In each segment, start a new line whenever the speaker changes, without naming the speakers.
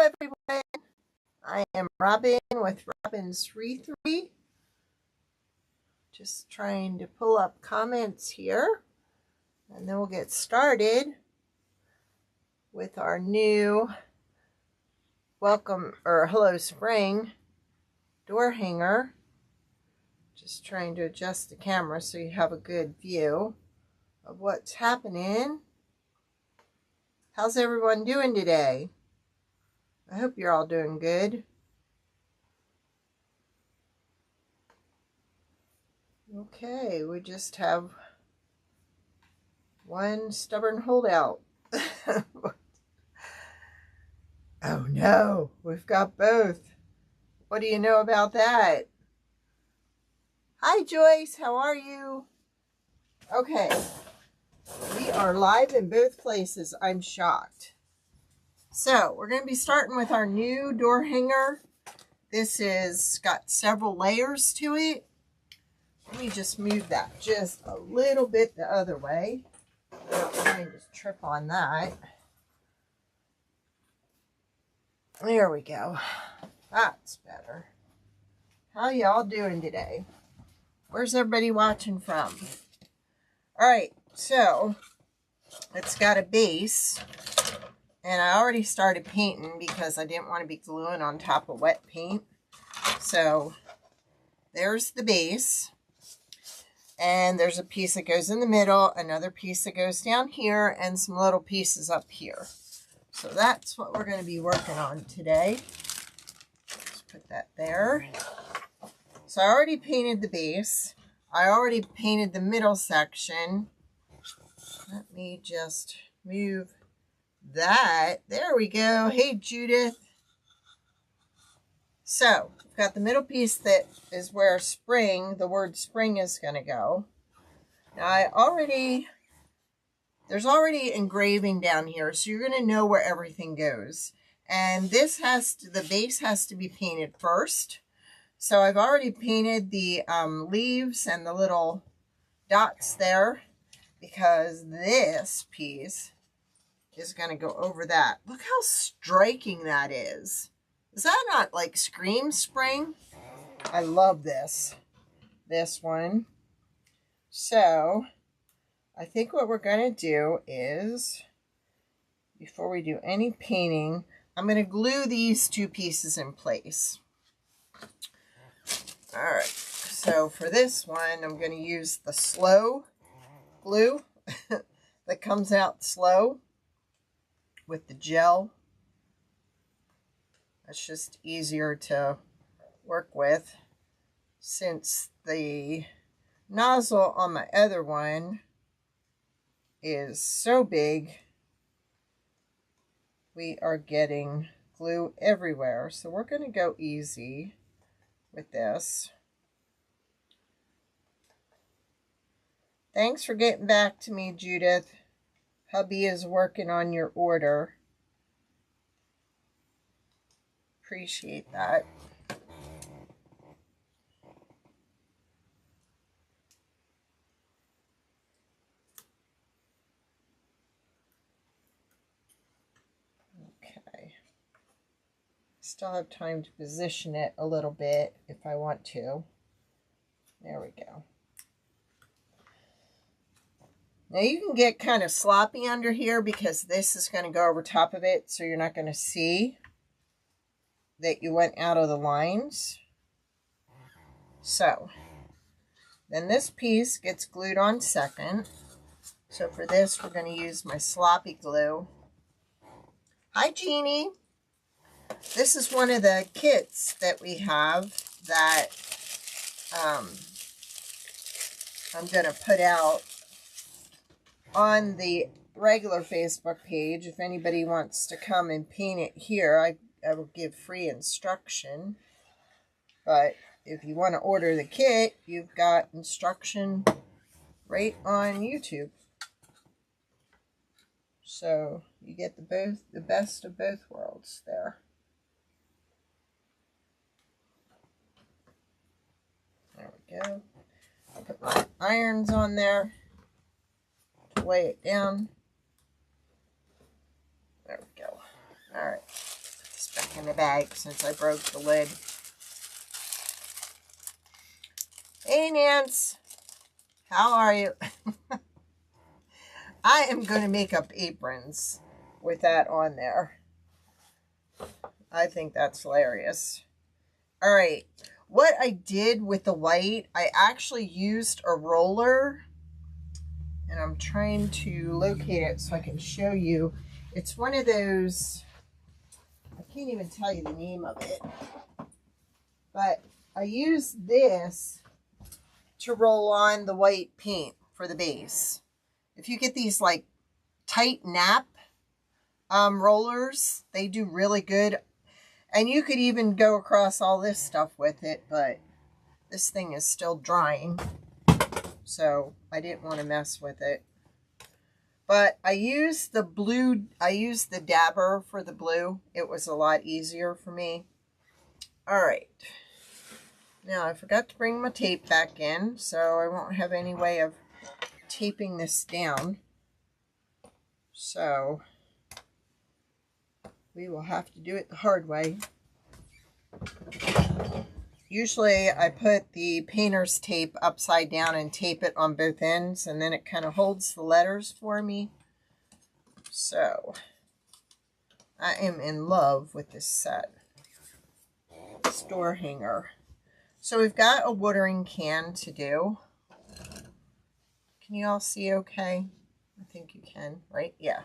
everyone. I am Robin with robinswreathery. Just trying to pull up comments here, and then we'll get started with our new welcome or hello spring door hanger. Just trying to adjust the camera so you have a good view of what's happening. How's everyone doing today? I hope you're all doing good. Okay, we just have one stubborn holdout. Oh no, we've got both. What do you know about that? Hi Joyce, how are you? Okay, we are live in both places. I'm shocked. So we're going to be starting with our new door hanger. This is got several layers to it. Let me just move that just a little bit the other way. I'm not trying to trip on that. There we go. That's better. How y'all doing today? Where's everybody watching from? Alright, so it's got a base. And I already started painting because I didn't want to be gluing on top of wet paint. So there's the base. And there's a piece that goes in the middle, another piece that goes down here, and some little pieces up here. So that's what we're going to be working on today. Let's put that there. So I already painted the base. I already painted the middle section. Let me just move that. There we go. Hey, Judith. So, we've got the middle piece that is where spring, the word spring is going to go. Now, there's already engraving down here, so you're going to know where everything goes. And the base has to be painted first. So, I've already painted the leaves and the little dots there because this piece is going to go over that. Look how striking that is. Is that not like Scream Spring? I love this one. So, I think what we're going to do is, before we do any painting, I'm going to glue these two pieces in place. Alright, so for this one, I'm going to use the slow glue that comes out slow with the gel. It's just easier to work with since the nozzle on my other one is so big. We are getting glue everywhere, so we're going to go easy with this. Thanks for getting back to me, Judith. Hubby is working on your order. Appreciate that. Okay. Still have time to position it a little bit if I want to. There we go. Now you can get kind of sloppy under here because this is going to go over top of it, so you're not going to see that you went out of the lines. So then this piece gets glued on second. So for this, we're going to use my sloppy glue. Hi, Jeannie. This is one of the kits that we have that I'm going to put out on the regular Facebook page. If anybody wants to come and paint it here, I will give free instruction. But if you want to order the kit, you've got instruction right on YouTube. So you get the best of both worlds there. There we go. I'll put my irons on there to weigh it down. There we go. All right. Put this back in the bag since I broke the lid. Hey, Nance. How are you? I am going to make up aprons with that on there. I think that's hilarious. All right. What I did with the white, I actually used a roller. And I'm trying to locate it so I can show you. It's one of those, I can't even tell you the name of it. But I use this to roll on the white paint for the base. If you get these like tight nap rollers, they do really good. And you could even go across all this stuff with it, but this thing is still drying. So I didn't want to mess with it. But I used the blue, I used the dabber for the blue. It was a lot easier for me. All right. Now I forgot to bring my tape back in, so I won't have any way of taping this down. So we will have to do it the hard way. Usually I put the painter's tape upside down and tape it on both ends, and then it kind of holds the letters for me. So I am in love with this set. Door hanger. So we've got a watering can to do. Can you all see okay? I think you can, right? Yeah.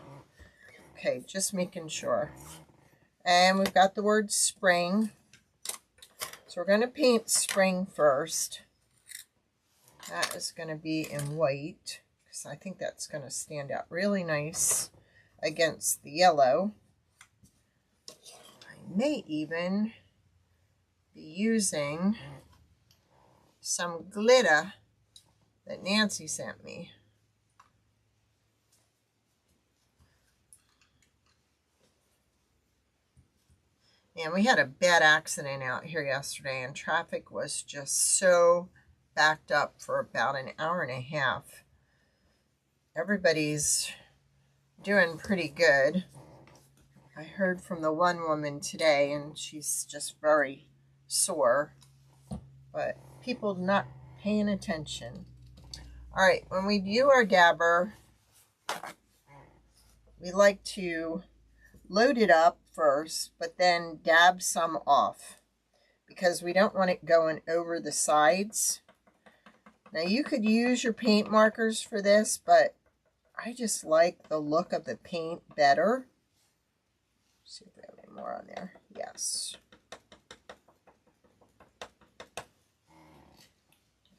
Okay, just making sure. And we've got the word spring. So we're going to paint spring first. That is going to be in white, because I think that's going to stand out really nice against the yellow. I may even be using some glitter that Nancy sent me. And we had a bad accident out here yesterday, and traffic was just so backed up for about an hour and a half. Everybody's doing pretty good. I heard from the one woman today, and she's just very sore, but people not paying attention. All right, when we do our dabber, we like to load it up first, but then dab some off because we don't want it going over the sides. Now you could use your paint markers for this, but I just like the look of the paint better. Let's see if we have any more on there. Yes.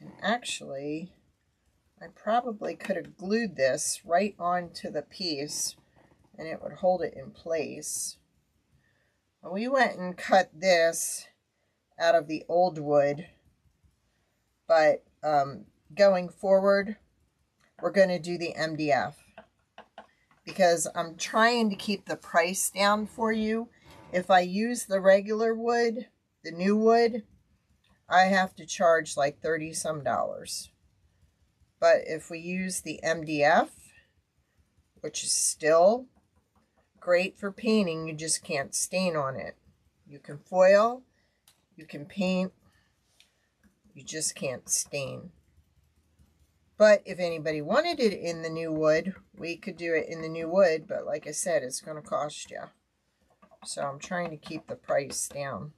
And actually, I probably could have glued this right onto the piece and it would hold it in place. We went and cut this out of the old wood, but going forward, we're going to do the MDF because I'm trying to keep the price down for you. If I use the regular wood, the new wood, I have to charge like $30 some. But if we use the MDF, which is still great for painting, you just can't stain on it. You can foil, you can paint, you just can't stain. But if anybody wanted it in the new wood, we could do it in the new wood, but like I said, it's going to cost you. So I'm trying to keep the price down.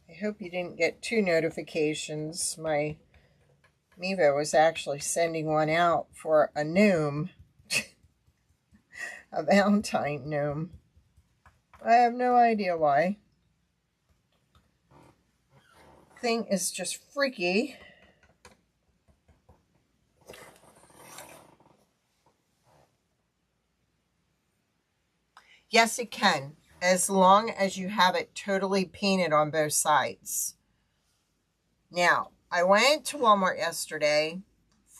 I hope you didn't get 2 notifications. My Mevo was actually sending one out for a gnome, a Valentine gnome. I have no idea why. Thing is just freaky. Yes, it can, as long as you have it totally painted on both sides. Now, I went to Walmart yesterday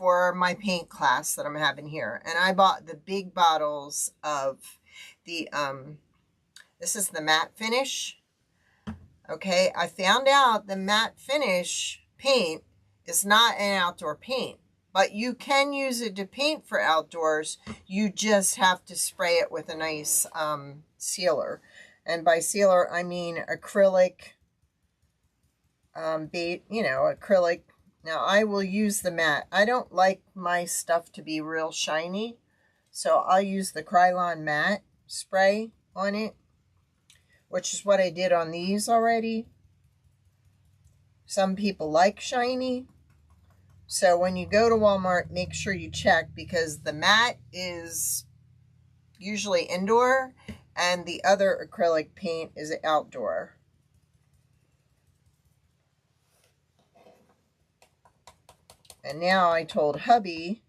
for my paint class that I'm having here. And I bought the big bottles of the, this is the matte finish. Okay, I found out the matte finish paint is not an outdoor paint, but you can use it to paint for outdoors. You just have to spray it with a nice sealer. And by sealer, I mean acrylic, acrylic. Now, I will use the matte. I don't like my stuff to be real shiny, so I'll use the Krylon matte spray on it, which is what I did on these already. Some people like shiny, so when you go to Walmart, make sure you check, because the matte is usually indoor and the other acrylic paint is outdoor. And now I told hubby,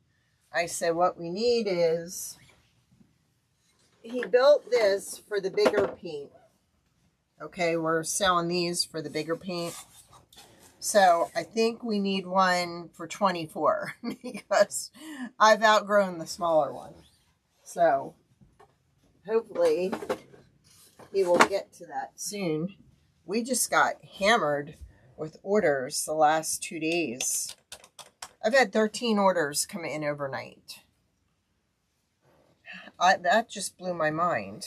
I said what we need is, he built this for the bigger paint. Okay, we're selling these for the bigger paint. So I think we need one for 24 because I've outgrown the smaller one. So hopefully he will get to that soon. We just got hammered with orders the last 2 days. I've had 13 orders come in overnight. That just blew my mind.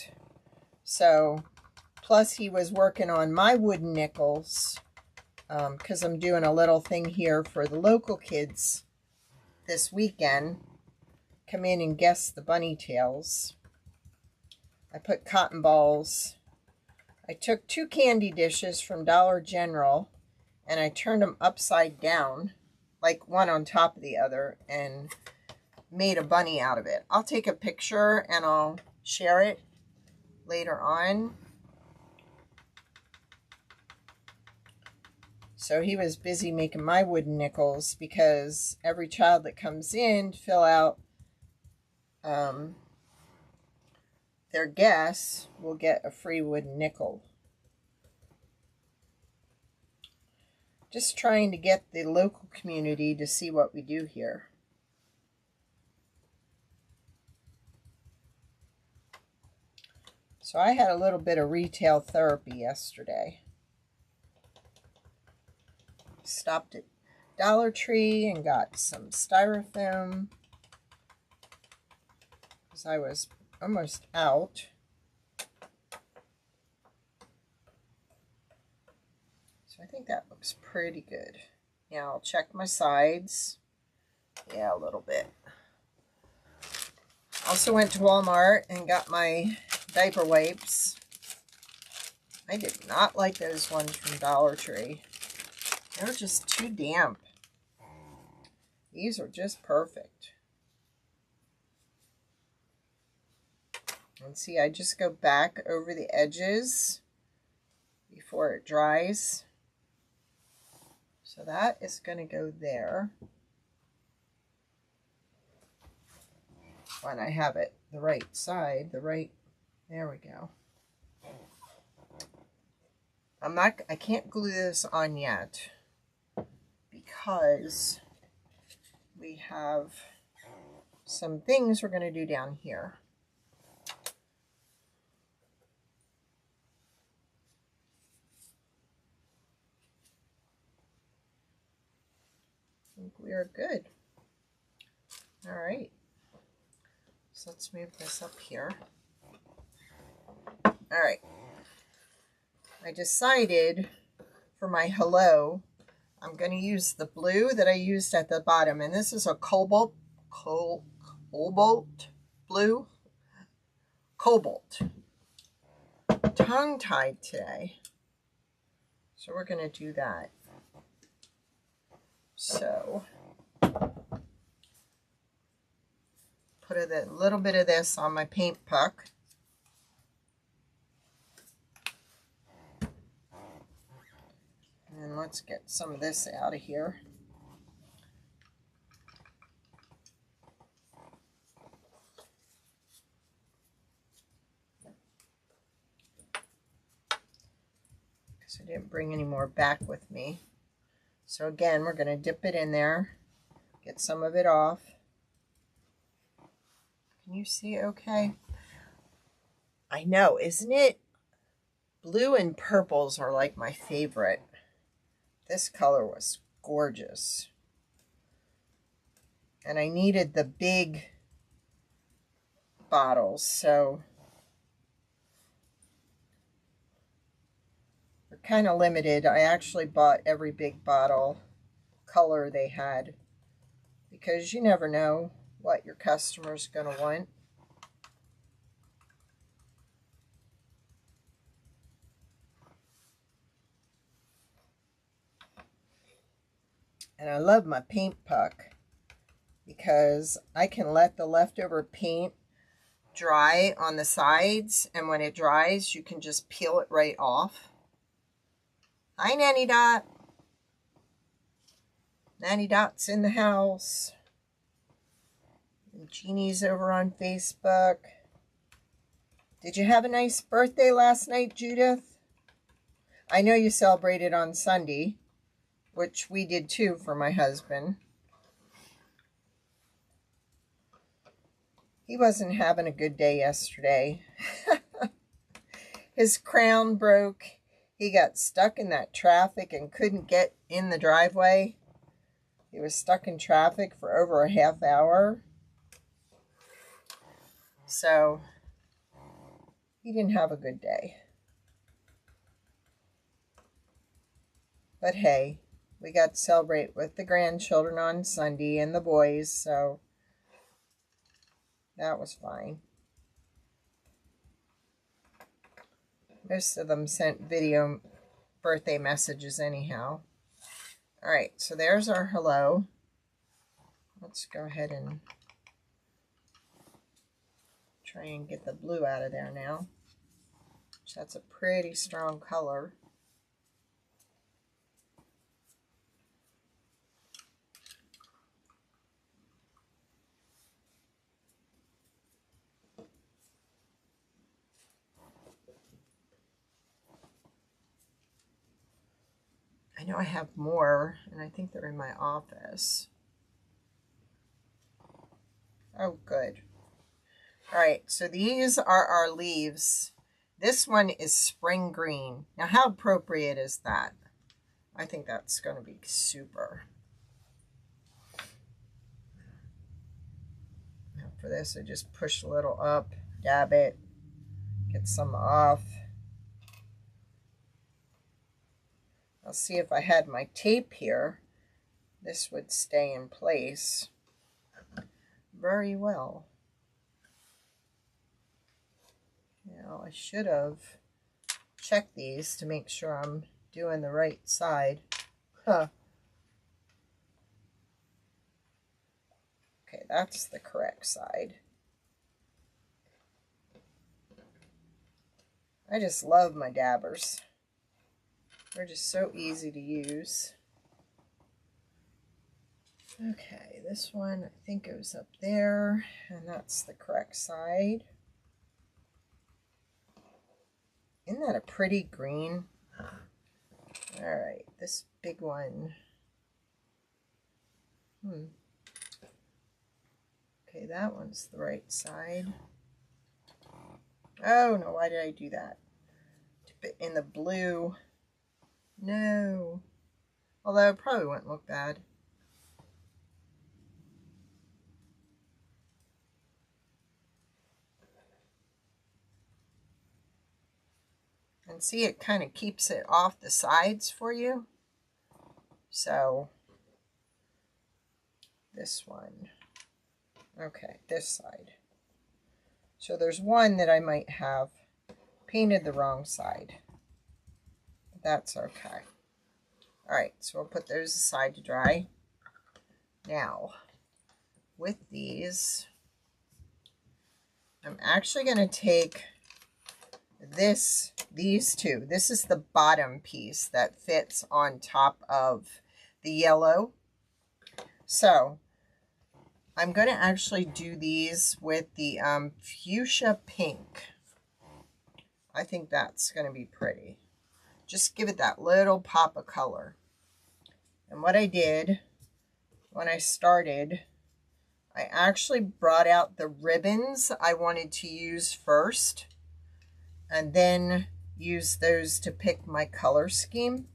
So, plus he was working on my wooden nickels, because I'm doing a little thing here for the local kids this weekend. Come in and guess the bunny tails. I put cotton balls. I took 2 candy dishes from Dollar General and I turned them upside down, like one on top of the other, and made a bunny out of it. I'll take a picture and I'll share it later on. So he was busy making my wooden nickels, because every child that comes in to fill out their guess will get a free wooden nickel. Just trying to get the local community to see what we do here. So I had a little bit of retail therapy yesterday. Stopped at Dollar Tree and got some styrofoam, because I was almost out. So I think that looks pretty good. Now I'll check my sides. Yeah, a little bit. Also went to Walmart and got my diaper wipes. I did not like those ones from Dollar Tree. They're just too damp. These are just perfect. And see, I just go back over the edges before it dries. So that is going to go there. When I have it the right side, there we go. I can't glue this on yet, because we have some things we're going to do down here. I think we are good. All right. So let's move this up here. All right. I decided for my hello, I'm going to use the blue that I used at the bottom. And this is a cobalt blue. Cobalt. Tongue-tied today. So we're going to do that. So put a little bit of this on my paint puck. And let's get some of this out of here. Because I didn't bring any more back with me. So again, we're going to dip it in there. Get some of it off. Can you see okay? I know, isn't it? Blue and purples are like my favorite. This color was gorgeous. And I needed the big bottles, so we're kind of limited. I actually bought every big bottle color they had because you never know what your customer's going to want. And I love my paint puck because I can let the leftover paint dry on the sides, and when it dries, you can just peel it right off. Hi, Nanny Dot. Nanny Dot's in the house. And Jeannie's over on Facebook. Did you have a nice birthday last night, Judith? I know you celebrated on Sunday, which we did too for my husband. He wasn't having a good day yesterday. His crown broke. He got stuck in that traffic and couldn't get in the driveway. He was stuck in traffic for over a half hour. So he didn't have a good day. But hey, we got to celebrate with the grandchildren on Sunday and the boys, so that was fine. Most of them sent video birthday messages anyhow. All right, so there's our hello. Let's go ahead and try and get the blue out of there now. So that's a pretty strong color. I know I have more, and I think they're in my office. Oh, good. All right, so these are our leaves. This one is spring green. Now, how appropriate is that? I think that's going to be super. Now for this, I just push a little up, dab it, get some off. I'll see if I had my tape here. This would stay in place very well. Now, I should have checked these to make sure I'm doing the right side. Huh. Okay, that's the correct side. I just love my dabbers. They're just so easy to use. Okay, this one I think goes up there, and that's the correct side. Isn't that a pretty green? All right, this big one. Okay, that one's the right side. Oh, no, why did I do that? Dip it in the blue. No. Although it probably wouldn't look bad. And see, it kind of keeps it off the sides for you. So, this one. Okay, this side. So there's one that I might have painted the wrong side. But that's okay. Alright, so we'll put those aside to dry. Now, with these, I'm actually going to take these two. This is the bottom piece that fits on top of the yellow. So, I'm going to actually do these with the fuchsia pink. I think that's going to be pretty. Just give it that little pop of color. And what I did when I started, I actually brought out the ribbons I wanted to use first, and then use those to pick my color scheme.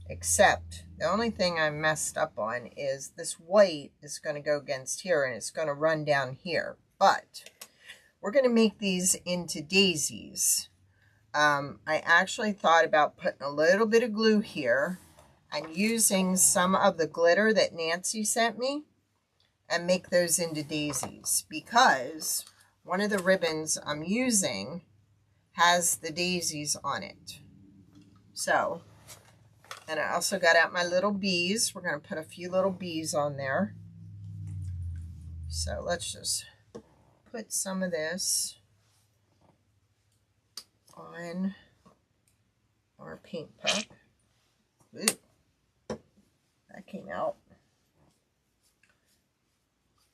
Except the only thing I messed up on is this white is going to go against here and it's going to run down here. But we're going to make these into daisies. I actually thought about putting a little bit of glue here and using some of the glitter that Nancy sent me and make those into daisies, because one of the ribbons I'm using has the daisies on it. So, and I also got out my little bees. We're going to put a few little bees on there. So let's just put some of this on our paint puck. Ooh, that came out.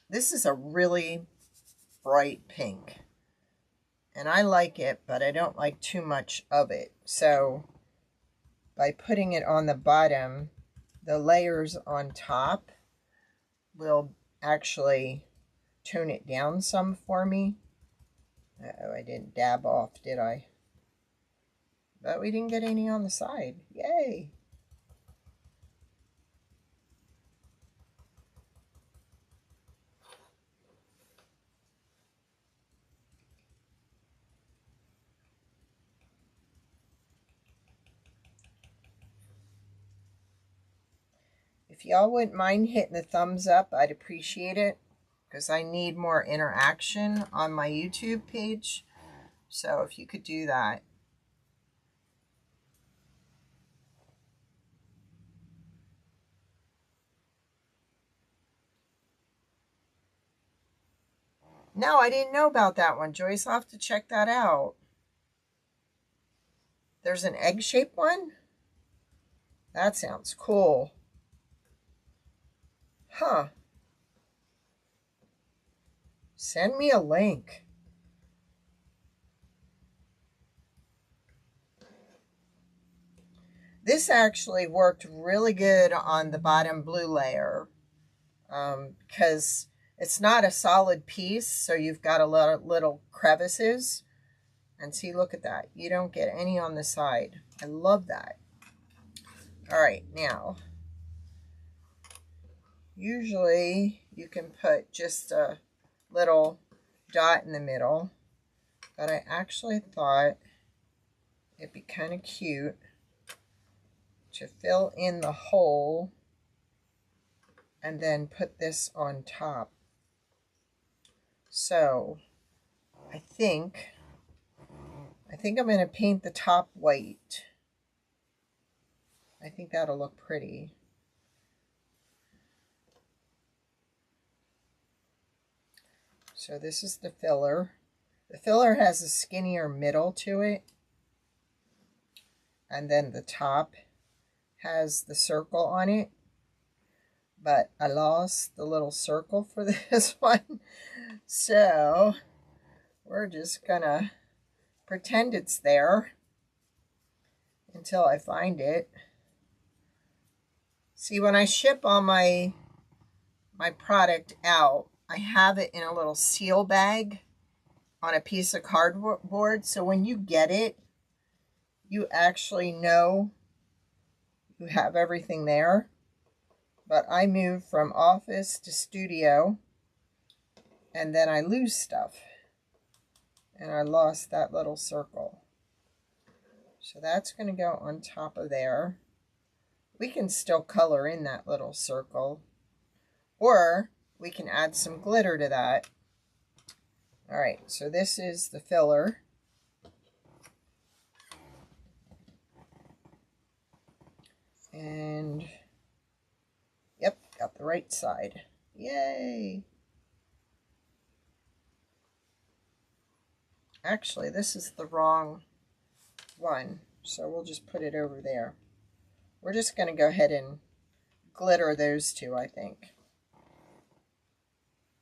This is a really bright pink, and I like it, but I don't like too much of it. So by putting it on the bottom, the layers on top will actually tone it down some for me. Uh-oh, I didn't dab off, did I? But we didn't get any on the side. Yay! If y'all wouldn't mind hitting the thumbs up, I'd appreciate it, because I need more interaction on my YouTube page. So if you could do that. No, I didn't know about that one, Joyce. I'll have to check that out. There's an egg-shaped one? That sounds cool. Huh. Send me a link. This actually worked really good on the bottom blue layer, because it's not a solid piece, so you've got a lot of little crevices. And see, look at that. You don't get any on the side. I love that. All right, now, usually you can put just a little dot in the middle, but I actually thought it'd be kind of cute to fill in the hole and then put this on top. So I think I'm going to paint the top white. I think that'll look pretty. So this is the filler. The filler has a skinnier middle to it. And then the top has the circle on it. But I lost the little circle for this one. So we're just gonna pretend it's there until I find it. See, when I ship all my product out, I have it in a little seal bag on a piece of cardboard. So when you get it, you actually know you have everything there. But I moved from office to studio, and then I lose stuff. And I lost that little circle. So that's going to go on top of there. We can still color in that little circle, or we can add some glitter to that. All right, so this is the filler. And, yep, got the right side. Yay! Actually, this is the wrong one, so we'll just put it over there. We're just going to go ahead and glitter those two, I think.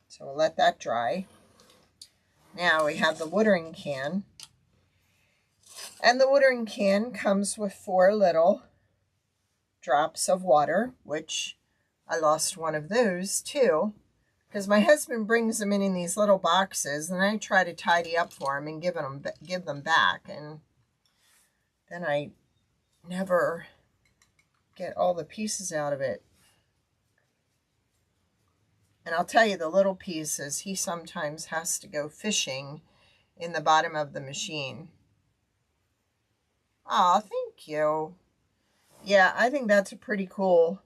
So we'll let that dry. Now we have the watering can. And the watering can comes with 4 little drops of water, which I lost one of those too, because my husband brings them in these little boxes, and I try to tidy up for him and give them back, and then I never get all the pieces out of it. And I'll tell you, the little pieces, he sometimes has to go fishing in the bottom of the machine. Oh, thank you. Yeah, I think that's a pretty cool.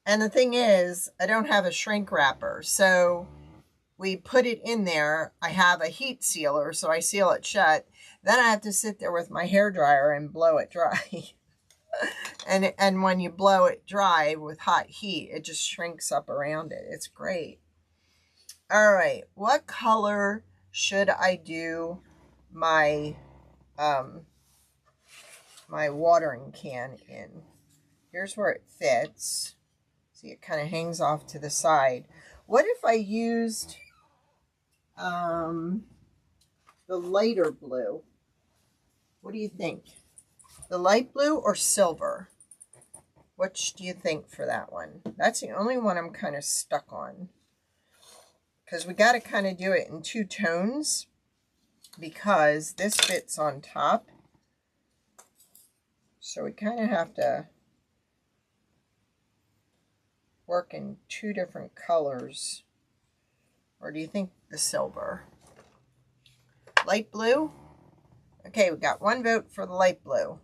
And the thing is, I don't have a shrink wrapper, so we put it in there. I have a heat sealer, so I seal it shut. Then I have to sit there with my hairdryer and blow it dry. And when you blow it dry with hot heat, it just shrinks up around it. It's great. All right, what color should I do my my watering can in? Here's where it fits. See, it kind of hangs off to the side. What if I used the lighter blue? What do you think? The light blue or silver? Which do you think for that one? That's the only one I'm kind of stuck on. Because we got to kind of do it in two tones, because this fits on top. So we kind of have to work in two different colors. Or do you think the silver? Light blue? Okay, we got one vote for the light blue.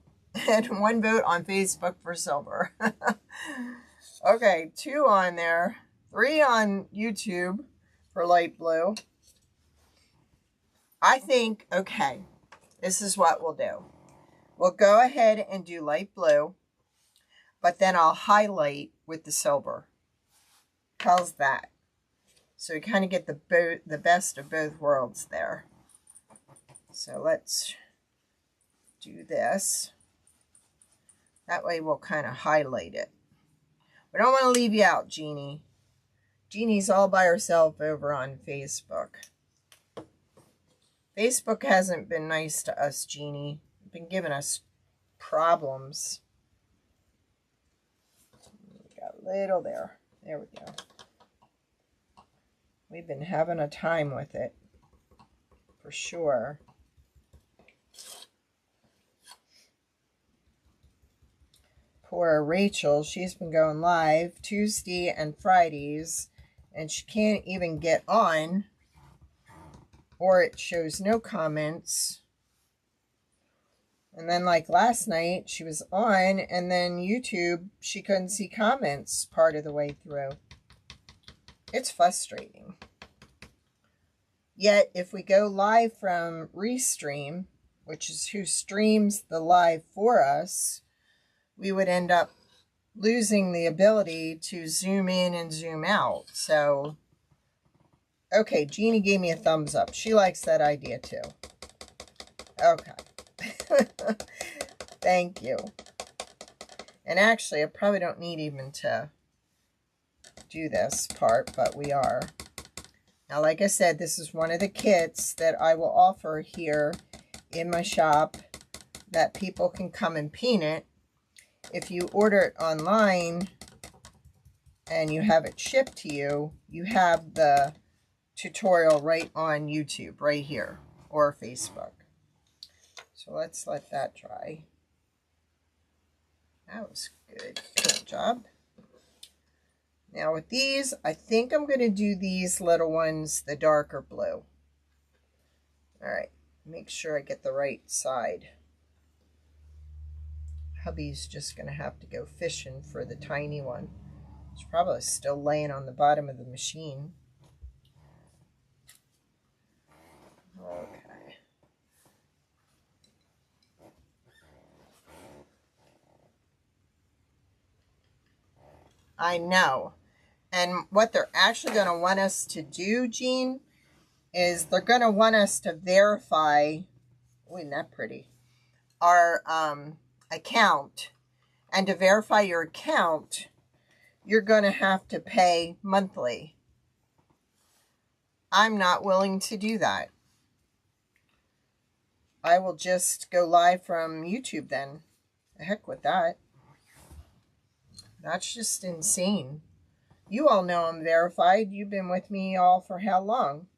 And one vote on Facebook for silver. Okay, 2 on there. 3 on YouTube for light blue. I think, okay, this is what we'll do. We'll go ahead and do light blue, but then I'll highlight with the silver. How's that? So we kind of get the best of both worlds there. So let's do this. That way we'll kind of highlight it. We don't want to leave you out, Jeannie. Jeannie's all by herself over on Facebook. Facebook hasn't been nice to us, Jeannie. It's been giving us problems. We got a little there. There we go. We've been having a time with it, for sure. Poor Rachel, she's been going live Tuesday and Fridays, and she can't even get on, or it shows no comments. And then like last night, she was on, and then YouTube, she couldn't see comments part of the way through. It's frustrating. Yet, if we go live from Restream, which is who streams the live for us, we would end up losing the ability to zoom in and zoom out. So, okay, Jeannie gave me a thumbs up. She likes that idea too. Okay. Thank you. And actually, I probably don't need even to do this part, but we are. Now, like I said, this is one of the kits that I will offer here in my shop that people can come and paint it. If you order it online and you have it shipped to you, you have the tutorial right on YouTube, right here, or Facebook. So let's let that dry. That was good. Good job. Now with these, I think I'm going to do these little ones the darker blue. Alright, make sure I get the right side. Hubby's just going to have to go fishing for the tiny one. It's probably still laying on the bottom of the machine. Okay. I know. And what they're actually going to want us to do, Jean, is they're going to want us to verify, oh, isn't that pretty, our account. And to verify your account, you're going to have to pay monthly. I'm not willing to do that. I will just go live from YouTube then. The heck with that. That's just insane. You all know I'm verified. You've been with me all for how long?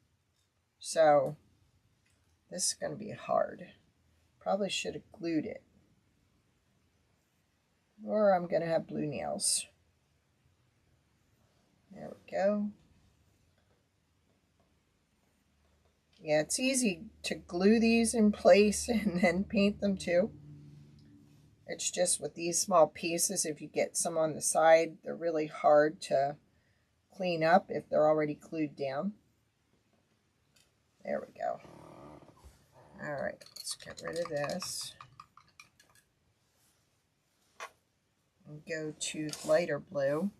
So, this is going to be hard. Probably should have glued it. Or I'm going to have blue nails. There we go. Yeah, it's easy to glue these in place and then paint them too. It's just with these small pieces, if you get some on the side, they're really hard to clean up if they're already glued down. There we go. All right, let's get rid of this. And go to lighter blue.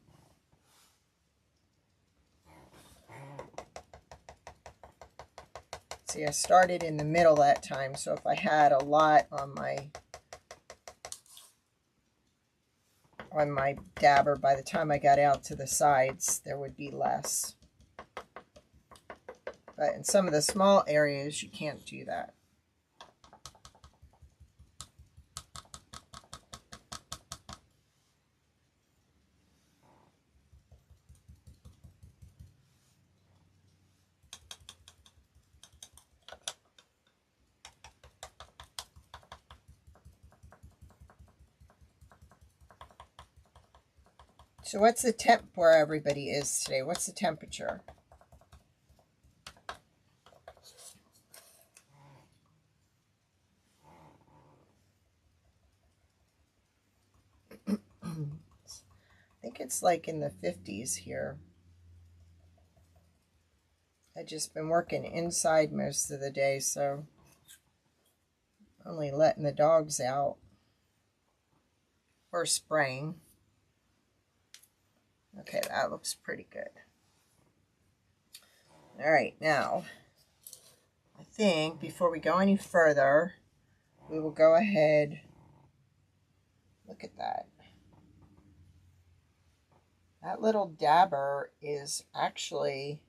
See, I started in the middle that time, so if I had a lot on my dabber, by the time I got out to the sides, there would be less. But in some of the small areas, you can't do that. So what's the temp where everybody is today? What's the temperature? I think it's like in the 50s here. I've just been working inside most of the day, so only letting the dogs out or spraying. Okay, that looks pretty good. All right, now I think before we go any further, we will go ahead. Look at that. That little dabber is actually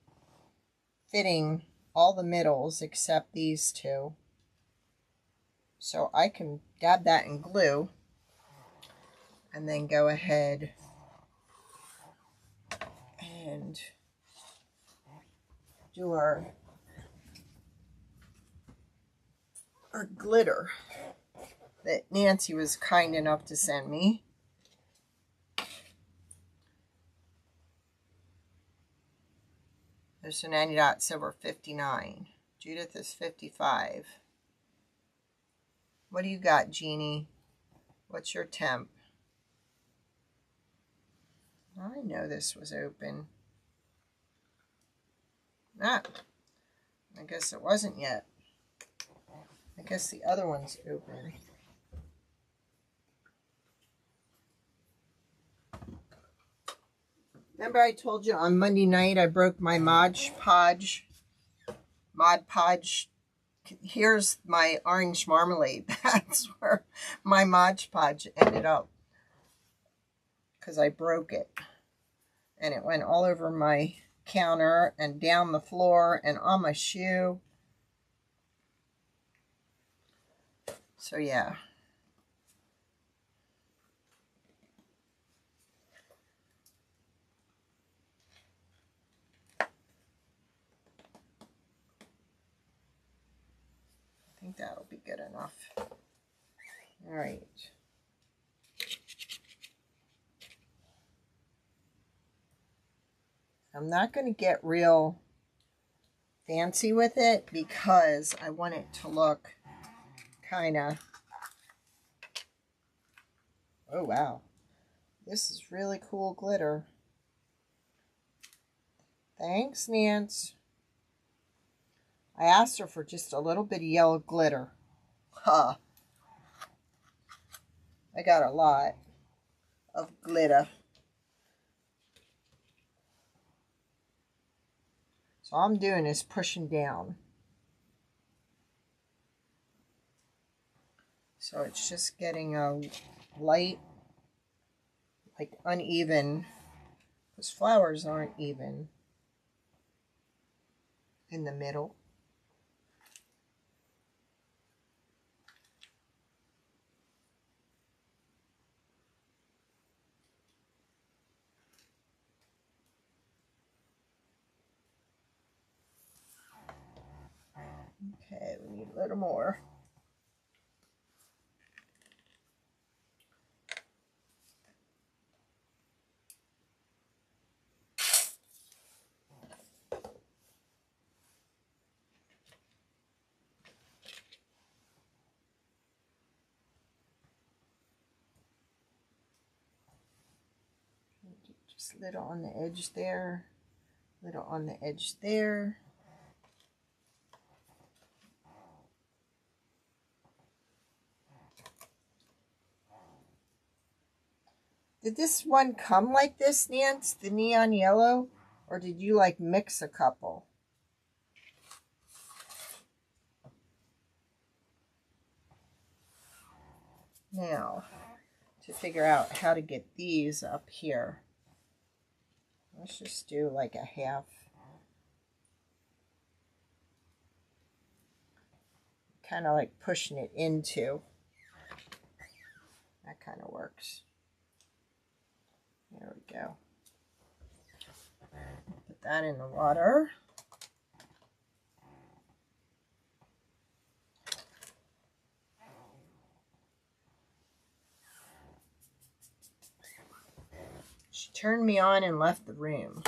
fitting all the middles except these two. So I can dab that in glue and then go ahead and do our glitter that Nancy was kind enough to send me. There's a 90 dot silver 59. Judith is 55. What do you got, Jeannie? What's your temp? I know this was open. Ah, I guess it wasn't yet. I guess the other one's open. Remember I told you on Monday night I broke my Mod Podge. Here's my orange marmalade. That's where my Mod Podge ended up. Because I broke it. And it went all over my counter and down the floor and on my shoe. So yeah. I think that'll be good enough. All right. I'm not going to get real fancy with it because I want it to look kind of... Oh, wow. This is really cool glitter. Thanks, Nance. I asked her for just a little bit of yellow glitter. Huh. I got a lot of glitter. So all I'm doing is pushing down. So it's just getting a light, like uneven, because flowers aren't even in the middle. Okay, we need a little more. Just a little on the edge there, little on the edge there. Did this one come like this, Nance, the neon yellow? Or did you like mix a couple? Now, to figure out how to get these up here, let's just do like a half. Kind of like pushing it into. That kind of works. There we go. Put that in the water. She turned me on and left the room.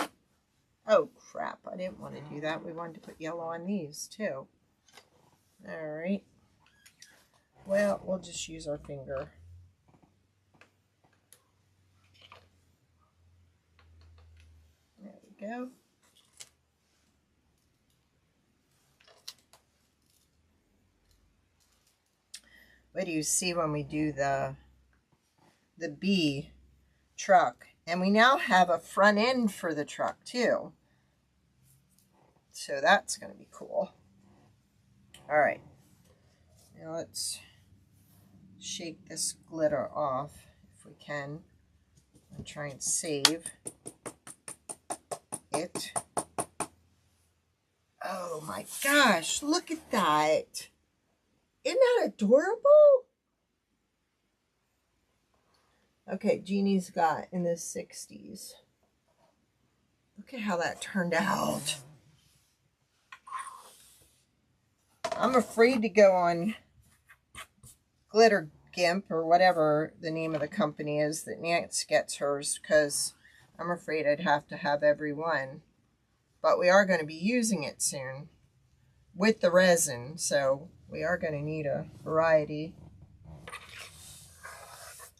Oh crap, I didn't want to do that. We wanted to put yellow on these too. Alright. Well, we'll just use our finger. There we go. What do you see when we do the bee truck? And we now have a front end for the truck too. So that's going to be cool. All right. Now let's shake this glitter off if we can and try and save it. Oh my gosh, look at that. Isn't that adorable? Okay, Jeannie's got in the 60s. Look at how that turned out. I'm afraid to go on Glitter Gimp or whatever the name of the company is that Nance gets hers, because I'm afraid I'd have to have every one. But we are going to be using it soon with the resin, so we are going to need a variety.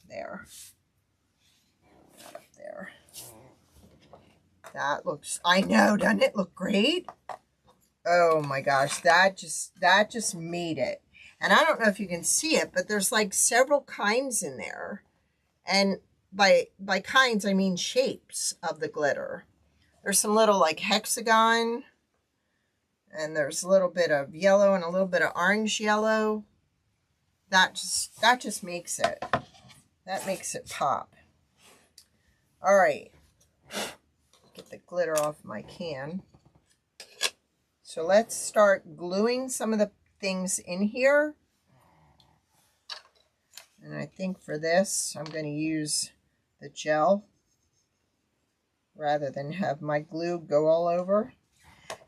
There. That up there. That looks, I know, doesn't it look great? Oh my gosh, that just made it. And I don't know if you can see it, but there's like several kinds in there. And by kinds, I mean shapes of the glitter. There's some little like hexagon, and there's a little bit of yellow and a little bit of orange yellow. That just makes it. That makes it pop. All right. Get the glitter off my can. So let's start gluing some of the things in here. And I think for this, I'm going to use the gel rather than have my glue go all over.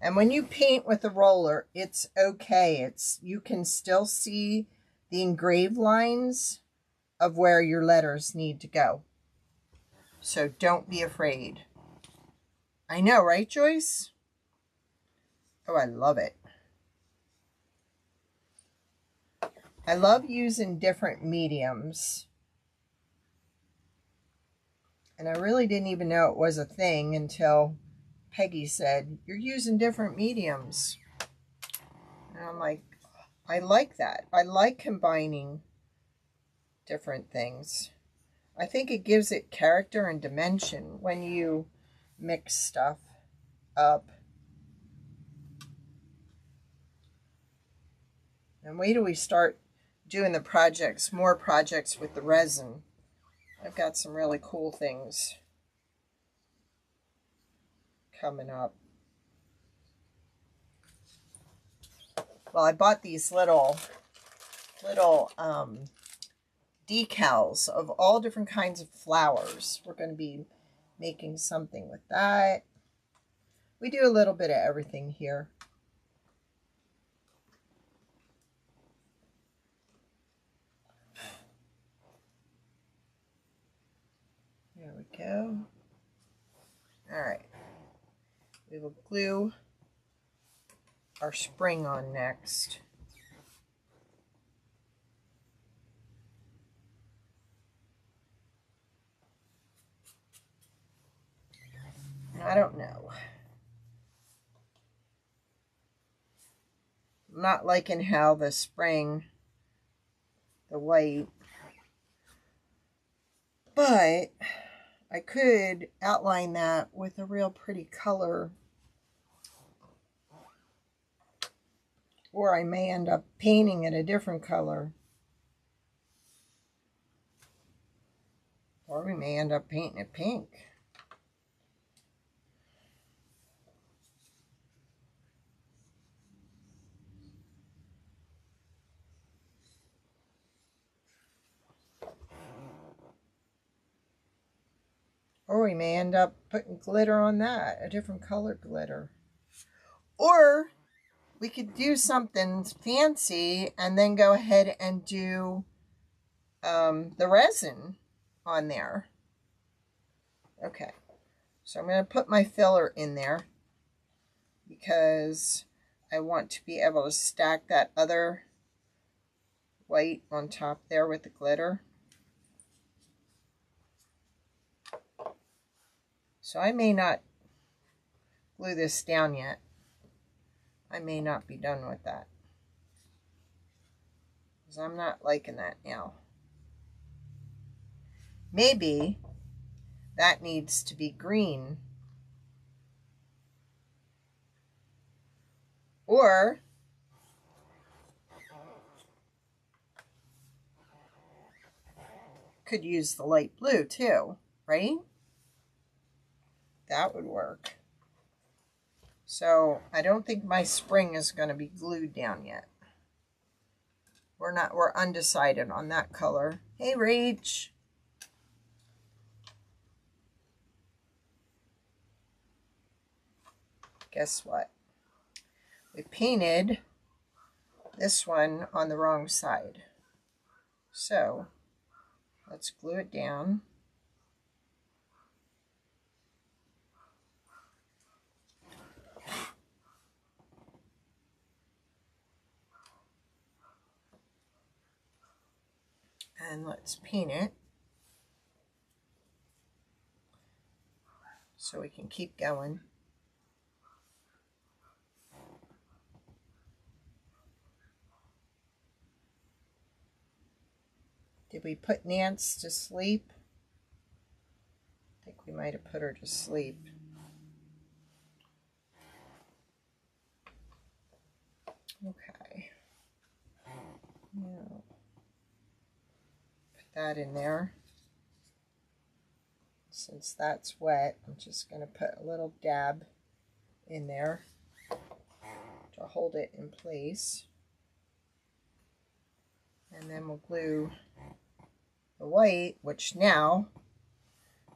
And when you paint with a roller, it's okay. You can still see the engraved lines of where your letters need to go. So don't be afraid. I know, right, Joyce? Oh, I love it. I love using different mediums. And I really didn't even know it was a thing until Peggy said, "You're using different mediums." And I'm like, I like that. I like combining different things. I think it gives it character and dimension when you mix stuff up. And wait till we start doing the projects, more projects with the resin. I've got some really cool things coming up. Well, I bought these little decals of all different kinds of flowers. We're going to be making something with that. We do a little bit of everything here. There we go. All right. We will glue our spring on next. I don't know. I'm not liking how the spring, the white, but I could outline that with a real pretty color, or I may end up painting it a different color, or we may end up painting it pink. Or we may end up putting glitter on that, a different color glitter. Or we could do something fancy and then go ahead and do the resin on there. Okay, so I'm going to put my filler in there because I want to be able to stack that other white on top there with the glitter. So I may not glue this down yet. I may not be done with that, because I'm not liking that now. Maybe that needs to be green. Or could use the light blue too, right? That would work. So I don't think my spring is going to be glued down yet. We're undecided on that color. Hey, Rach. Guess what? We painted this one on the wrong side. So let's glue it down. And let's paint it so we can keep going. Did we put Nance to sleep? I think we might have put her to sleep. Okay. Now, put that in there. Since that's wet, I'm just going to put a little dab in there to hold it in place. And then we'll glue the white, which now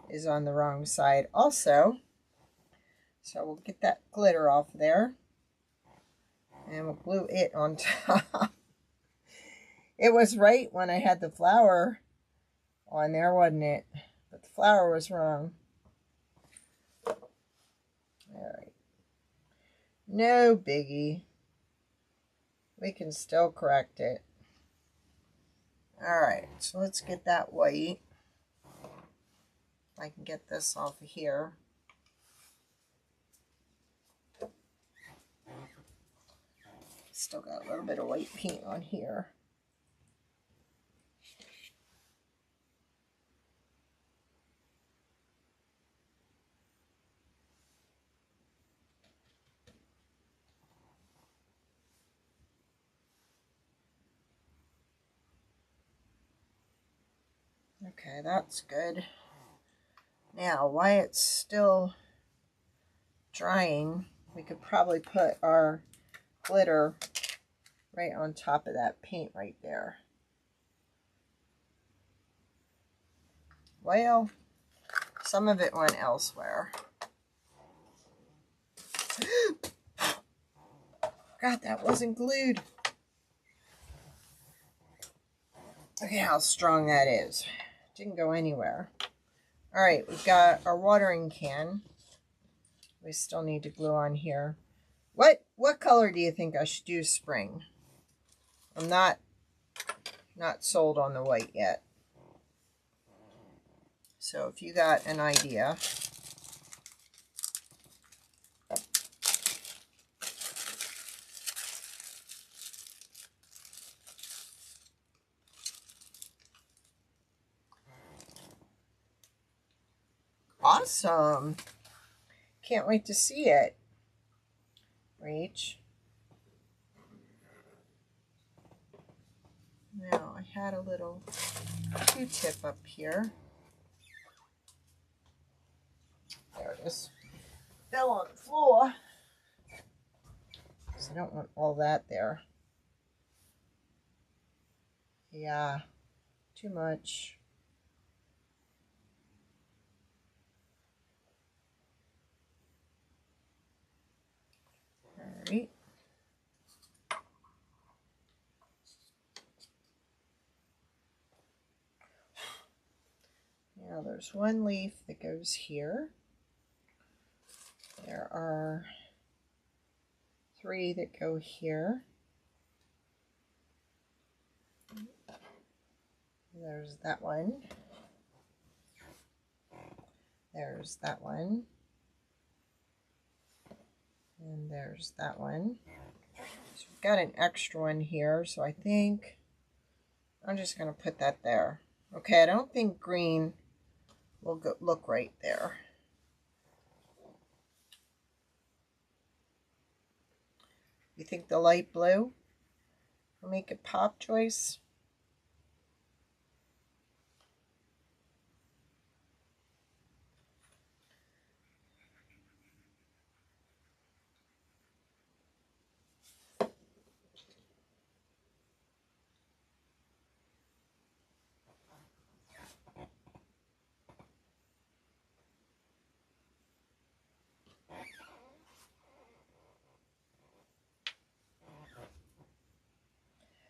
is on the wrong side also. So we'll get that glitter off there. And we'll glue it on top. It was right when I had the flower on there, wasn't it? But the flower was wrong. All right. No biggie. We can still correct it. All right, so let's get that white. I can get this off of here. Still got a little bit of white paint on here. Okay, that's good. Now, while it's still drying, we could probably put our glitter right on top of that paint right there. Well, some of it went elsewhere. God, that wasn't glued. Look at how strong that is. Didn't go anywhere. All right, we've got our watering can. We still need to glue on here. What color do you think I should do spring? I'm not sold on the white yet. So if you got an idea. Awesome. Can't wait to see it. Reach. Now I had a little Q-tip up here. There it is. Fell on the floor. So I don't want all that there. Yeah, too much. All right. Now there's one leaf that goes here. There are 3 that go here. There's that one. There's that one. And there's that one. So we've got an extra one here, so I think I'm just going to put that there. Okay, I don't think green will look right there. You think the light blue will make it pop, Joyce?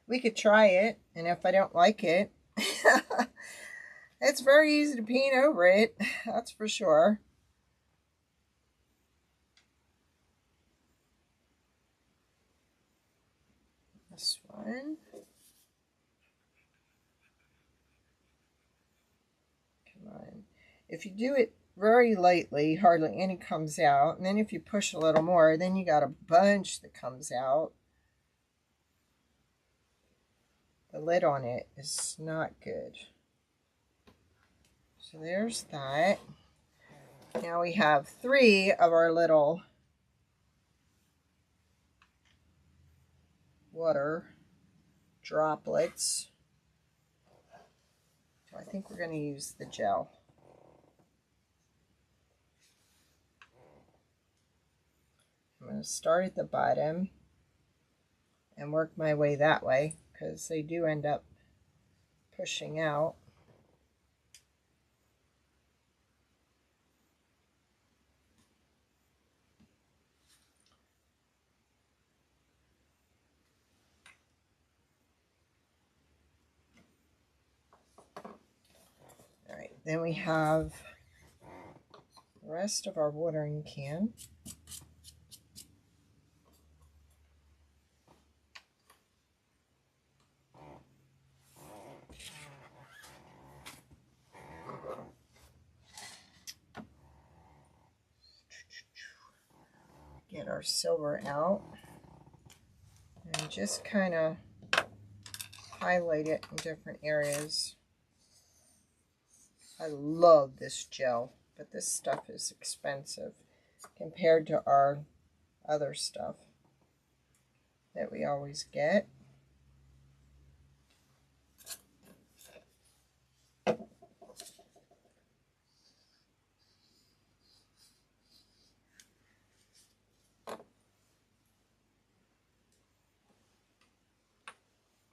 We could try it, and if I don't like it, it's very easy to paint over it, that's for sure. This one. Come on. If you do it very lightly, hardly any comes out, and then if you push a little more, then you got a bunch that comes out. The lid on it is not good. So there's that. Now we have 3 of our little water droplets. So I think we're going to use the gel. I'm going to start at the bottom and work my way that way, because they do end up pushing out. All right, then we have the rest of our watering can. Get our silver out and just kind of highlight it in different areas. I love this gel, but this stuff is expensive compared to our other stuff that we always get.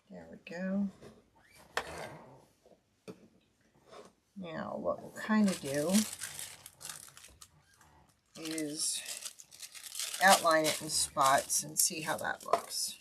There we go. Now what we'll kind of do is outline it in spots and see how that looks.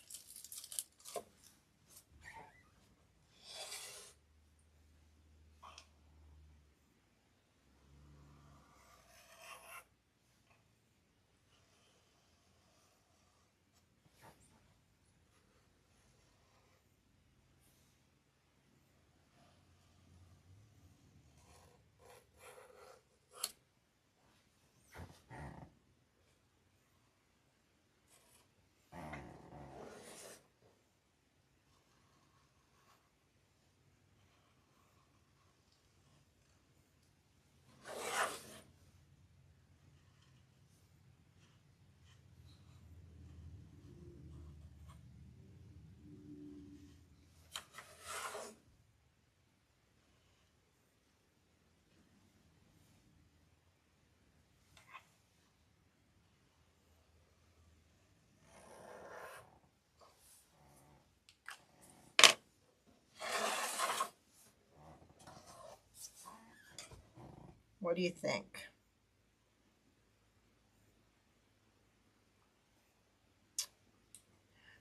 What do you think?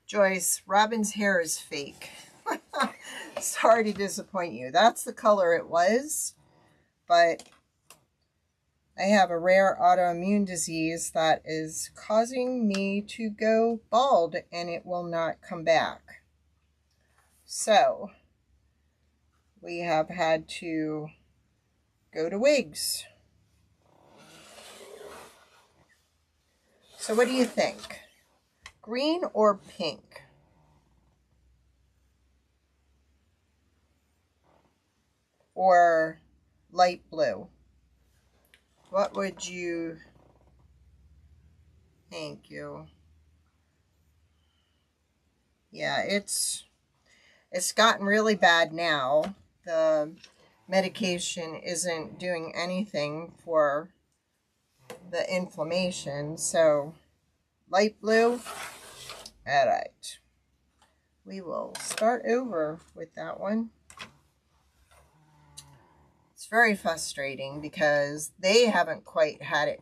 Joyce, Robin's hair is fake. Sorry to disappoint you. That's the color it was, but I have a rare autoimmune disease that is causing me to go bald, and it will not come back. So we have had to go to wigs. So what do you think? Green or pink? Or light blue? What would you... Thank you. Yeah, it's gotten really bad now. The medication isn't doing anything for the inflammation, so light blue. All right. We will start over with that one. It's very frustrating because they haven't quite had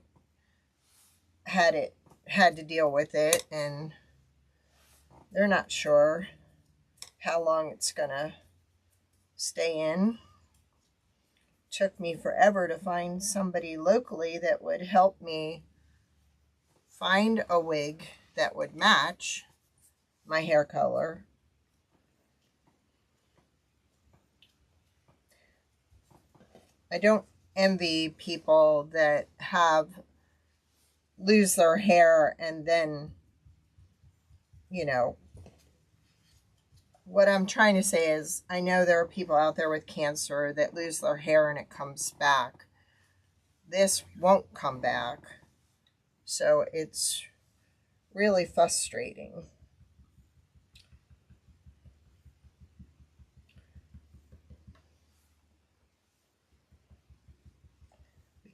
to deal with it, and they're not sure how long it's gonna stay in. Took me forever to find somebody locally that would help me find a wig that would match my hair color. I don't envy people that lose their hair and then, you know, what I'm trying to say is I know there are people out there with cancer that lose their hair and it comes back. This won't come back. So it's really frustrating.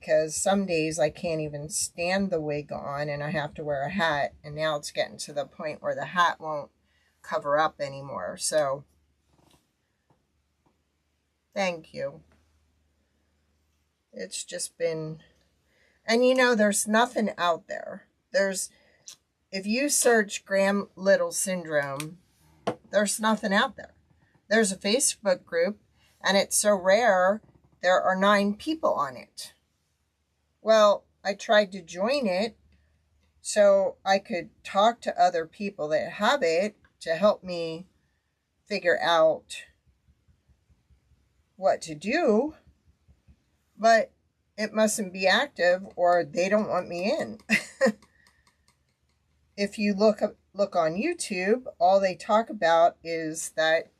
Because some days I can't even stand the wig on and I have to wear a hat. And now it's getting to the point where the hat won't cover up anymore. So thank you. It's just been... And you know, there's nothing out there. If you search Graham-Little syndrome, there's nothing out there. There's a Facebook group, and it's so rare, there are 9 people on it. Well, I tried to join it so I could talk to other people that have it to help me figure out what to do, but it mustn't be active or they don't want me in. If you look on YouTube, all they talk about is that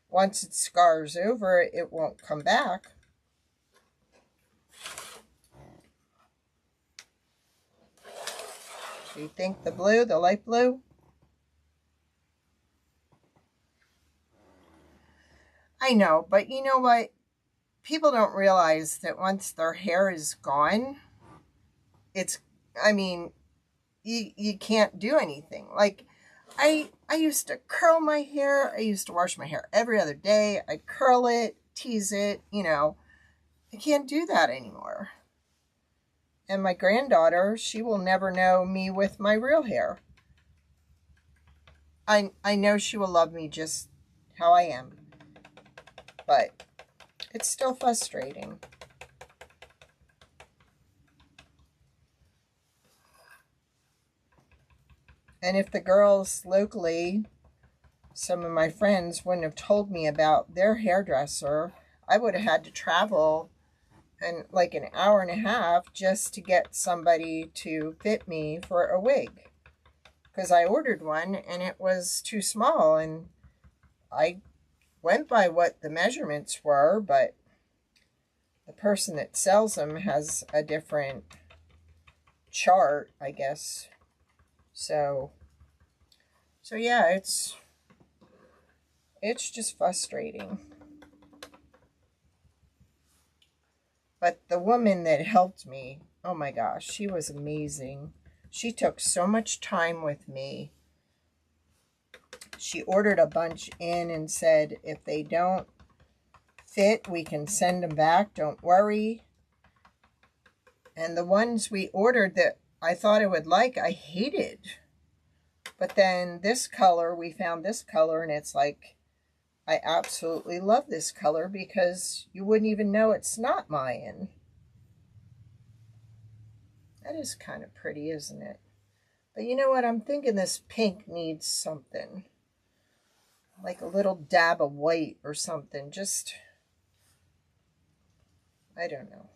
once it scars over, it won't come back. Do you think the blue, the light blue? I know, but you know what? People don't realize that once their hair is gone, you can't do anything. Like, I used to curl my hair. I used to wash my hair every other day. I'd curl it, tease it, you know. I can't do that anymore. And my granddaughter, she will never know me with my real hair. I know she will love me just how I am. But it's still frustrating. And if the girls locally, some of my friends, wouldn't have told me about their hairdresser, I would have had to travel and like an hour and a half just to get somebody to fit me for a wig. Because I ordered one and it was too small, and I went by what the measurements were, but the person that sells them has a different chart, I guess. So yeah, it's just frustrating. But the woman that helped me, oh my gosh, she was amazing. She took so much time with me. She ordered a bunch in and said, if they don't fit, we can send them back. Don't worry. And the ones we ordered that I thought I would like, I hated. But then this color, we found this color, and it's like, I absolutely love this color because you wouldn't even know it's not Mayan. That is kind of pretty, isn't it? But you know what? I'm thinking this pink needs something. Like a little dab of white or something. Just, I don't know.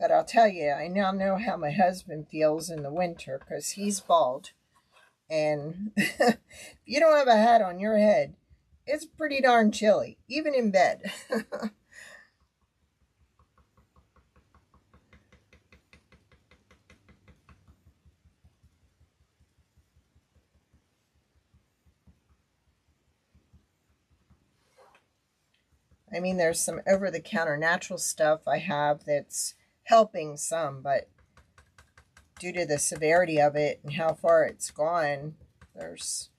But I'll tell you, I now know how my husband feels in the winter because he's bald. And if you don't have a hat on your head, it's pretty darn chilly, even in bed. I mean, there's some over-the-counter natural stuff I have that's helping some, but due to the severity of it and how far it's gone, there's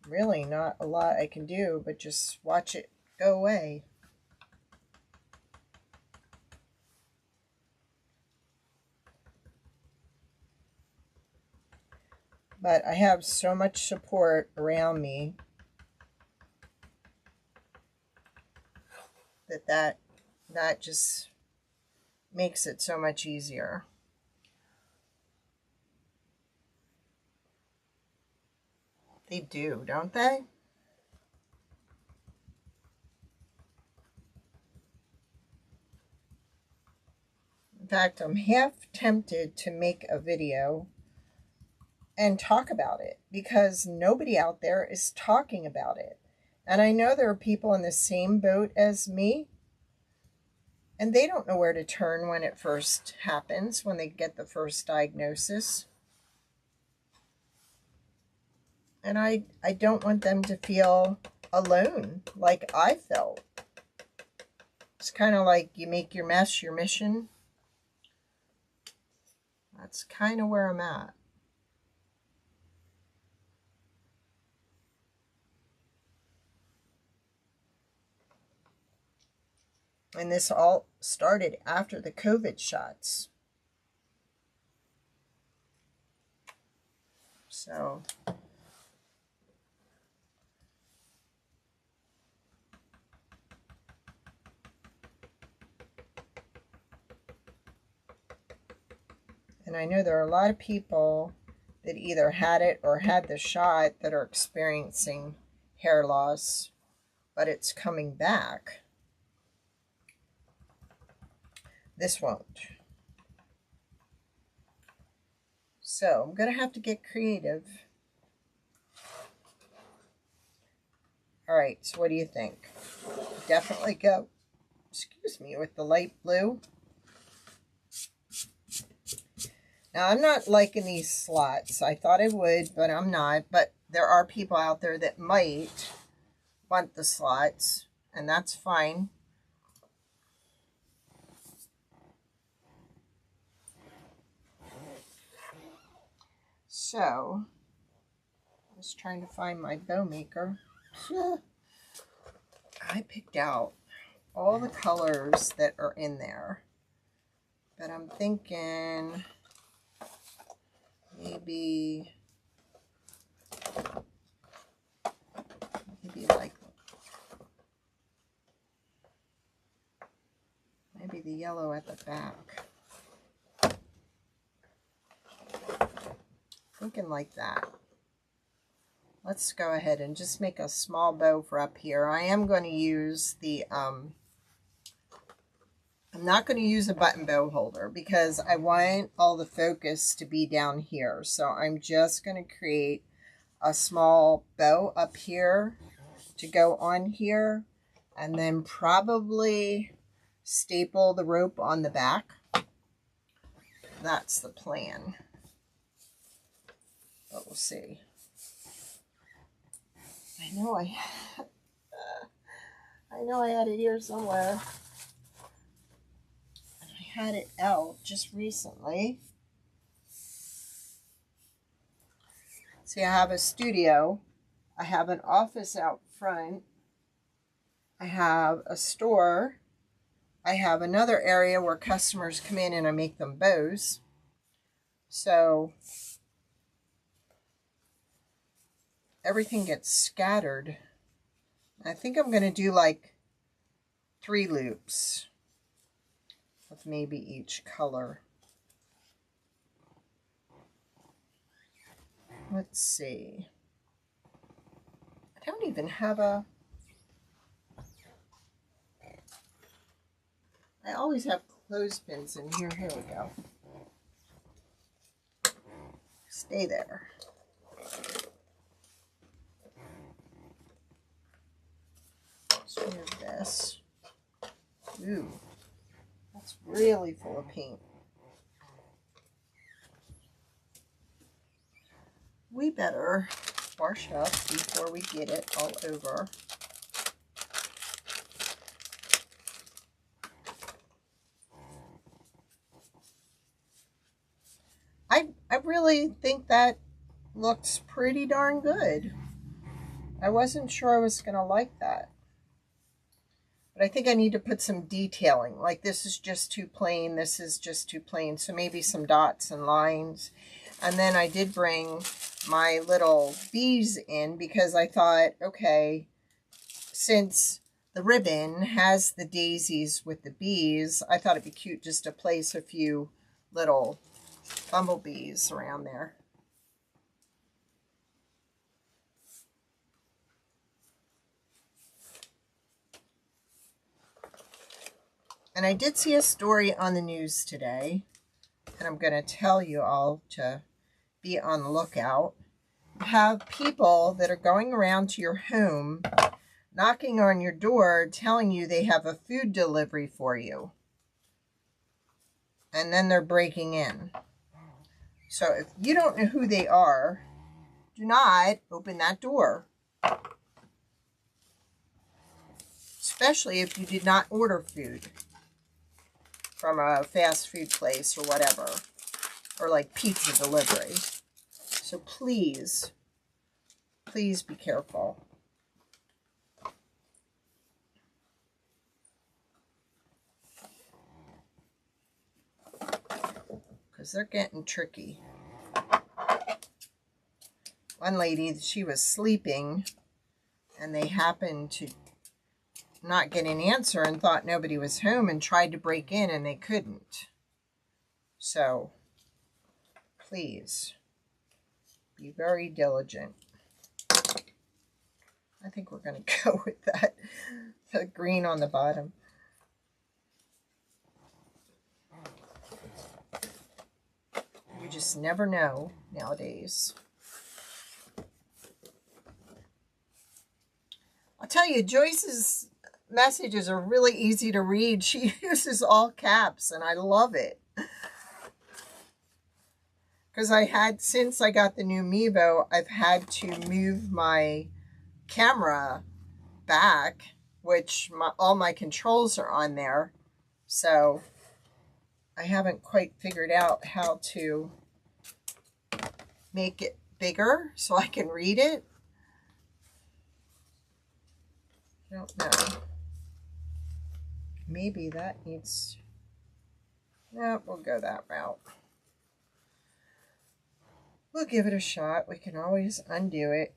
really not a lot I can do but just watch it go away. But I have so much support around me that just makes it so much easier. They do, don't they? In fact, I'm half tempted to make a video and talk about it because nobody out there is talking about it. And I know there are people in the same boat as me, and they don't know where to turn when it first happens, when they get the first diagnosis. And I don't want them to feel alone like I felt. It's kind of like you make your mess your mission. That's kind of where I'm at. And this all started after the COVID shots. So and I know there are a lot of people that either had it or had the shot that are experiencing hair loss, but it's coming back. This won't. So I'm going to have to get creative. All right, so what do you think? Definitely go, excuse me, with the light blue. Now, I'm not liking these slots. I thought I would, but I'm not. But there are people out there that might want the slots, and that's fine. So, I was trying to find my bow maker. I picked out all the colors that are in there. But I'm thinking maybe like maybe the yellow at the back. Thinking like that. Let's go ahead and just make a small bow for up here. I am going to use the, I'm not going to use a button bow holder because I want all the focus to be down here. So I'm just going to create a small bow up here to go on here, and then probably staple the rope on the back. That's the plan. But we'll see. I know I had it here somewhere. And I had it out just recently. See, I have a studio. I have an office out front. I have a store. I have another area where customers come in and I make them bows. So everything gets scattered. I think I'm going to do like 3 loops of maybe each color. Let's see. I don't even have a... I always have clothespins in here. Here we go. Stay there. Let's remove this. Ooh, that's really full of paint. We better wash up before we get it all over. I really think that looks pretty darn good. I wasn't sure I was going to like that. But I think I need to put some detailing. Like this is just too plain. This is just too plain. So maybe some dots and lines. And then I did bring my little bees in because I thought, okay, since the ribbon has the daisies with the bees, I thought it'd be cute just to place a few little bumblebees around there. And I did see a story on the news today, and I'm going to tell you all to be on the lookout. You have people that are going around to your home, knocking on your door, telling you they have a food delivery for you. And then they're breaking in. So if you don't know who they are, do not open that door. Especially if you did not order food from a fast food place or whatever. Or like pizza delivery. So please, please be careful. Because they're getting tricky. One lady, she was sleeping and they happened to not get an answer and thought nobody was home and tried to break in and they couldn't. So please be very diligent. I think we're going to go with that, the green on the bottom. You just never know nowadays. I'll tell you, Joyce's messages are really easy to read. She uses all caps, and I love it. Because since I got the new Mevo, I've had to move my camera back, which all my controls are on there. So I haven't quite figured out how to make it bigger so I can read it. I don't know. Maybe that needs... No, we'll go that route. We'll give it a shot. We can always undo it.